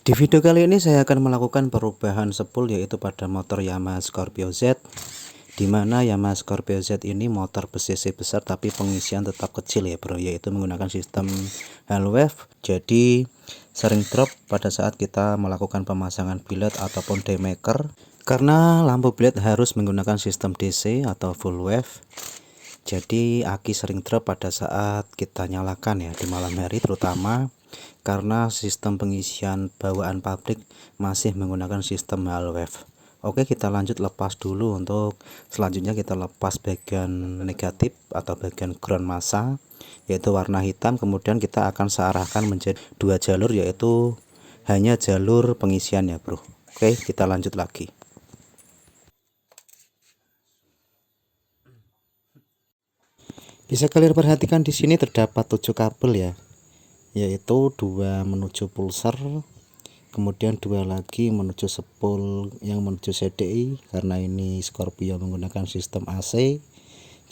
Di video kali ini saya akan melakukan perubahan spool yaitu pada motor Yamaha Scorpio Z, di mana Yamaha Scorpio Z ini motor bercc besar tapi pengisian tetap kecil ya bro, yaitu menggunakan sistem halo wave. Jadi sering drop pada saat kita melakukan pemasangan biled ataupun daymaker, karena lampu biled harus menggunakan sistem DC atau full wave. Jadi aki sering drop pada saat kita nyalakan ya di malam hari, terutama karena sistem pengisian bawaan pabrik masih menggunakan sistem halo wave. Oke, kita lanjut lepas dulu. Untuk selanjutnya kita lepas bagian negatif atau bagian ground massa yaitu warna hitam, kemudian kita akan searahkan menjadi dua jalur yaitu hanya jalur pengisian ya bro. Oke, kita lanjut lagi. Bisa kalian perhatikan di sini terdapat 7 kabel ya, yaitu 2 menuju pulsar, kemudian 2 lagi menuju spool yang menuju CDI. Karena ini Scorpio menggunakan sistem AC,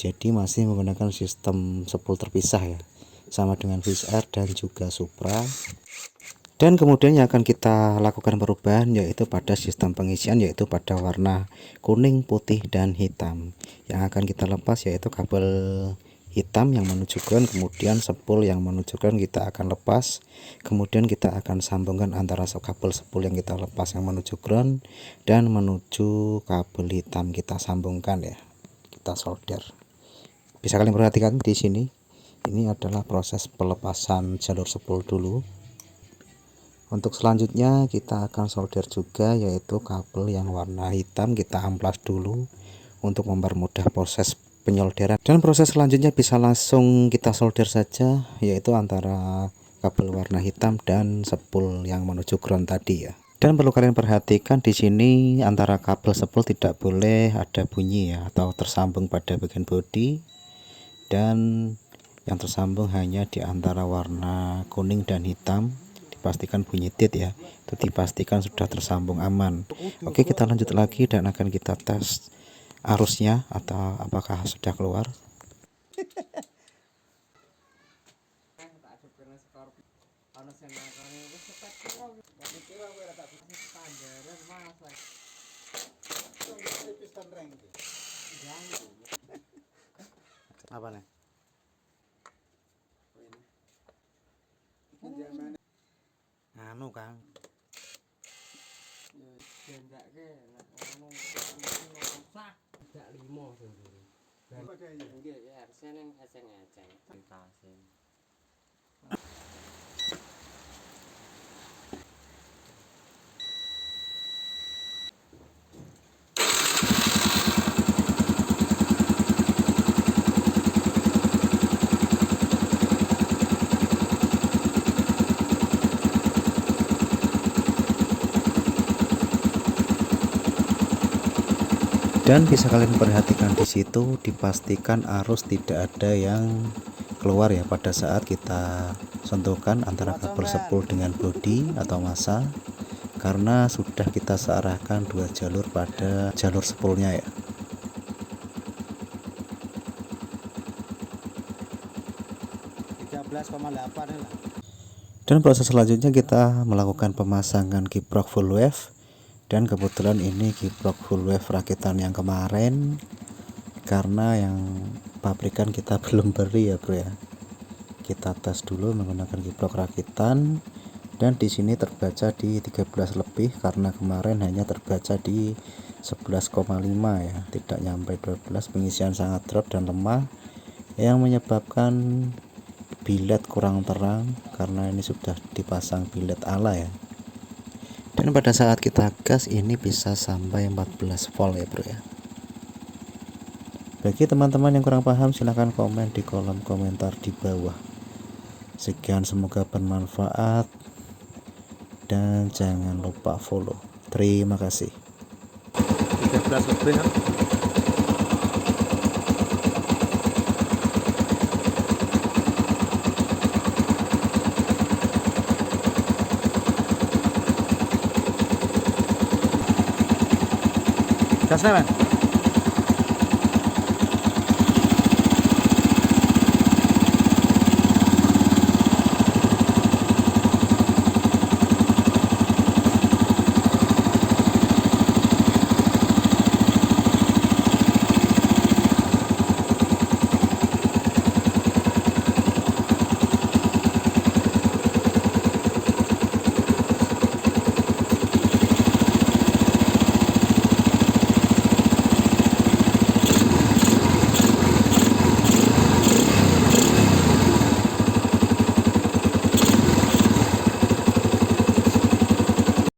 jadi masih menggunakan sistem spool terpisah ya, sama dengan VSR dan juga Supra. Dan kemudian yang akan kita lakukan perubahan yaitu pada sistem pengisian, yaitu pada warna kuning, putih, dan hitam. Yang akan kita lepas yaitu kabel hitam yang menuju ground, kemudian spool yang menuju ground kita akan lepas, kemudian kita akan sambungkan antara kabel spool yang kita lepas yang menuju ground dan menuju kabel hitam kita sambungkan ya, kita solder. Bisa kalian perhatikan di sini, ini adalah proses pelepasan jalur spool dulu. Untuk selanjutnya kita akan solder juga, yaitu kabel yang warna hitam kita amplas dulu untuk mempermudah proses penyolderan, dan proses selanjutnya bisa langsung kita solder saja, yaitu antara kabel warna hitam dan spool yang menuju ground tadi ya. Dan perlu kalian perhatikan di sini antara kabel spool tidak boleh ada bunyi ya, atau tersambung pada bagian bodi, dan yang tersambung hanya di antara warna kuning dan hitam. Dipastikan bunyi tit ya, itu dipastikan sudah tersambung aman. Oke, kita lanjut lagi dan akan kita tes arusnya atau apakah sudah keluar. Apa nih? Anu Kang. Tidak limo sendiri. Dan nggih ya harusnya ning eceng-eceng. Tasin. Dan bisa kalian perhatikan di situ, dipastikan arus tidak ada yang keluar ya pada saat kita sentuhkan antara kabel spool dengan bodi atau massa, karena sudah kita searahkan dua jalur pada jalur spoolnya ya. Dan proses selanjutnya kita melakukan pemasangan kiprok full wave. Dan kebetulan ini kiprok full wave rakitan yang kemarin, karena yang pabrikan kita belum beri ya bro ya. Kita tes dulu menggunakan kiprok rakitan, dan di sini terbaca di 13 lebih karena kemarin hanya terbaca di 11,5 ya, tidak nyampe 12. Pengisian sangat drop dan lemah yang menyebabkan biled kurang terang karena ini sudah dipasang biled ala ya. Dan pada saat kita gas ini bisa sampai 14 volt ya bro ya. Bagi teman-teman yang kurang paham silahkan komen di kolom komentar di bawah. Sekian, semoga bermanfaat dan jangan lupa follow. Terima kasih. 13 lebih kan? Gas, men.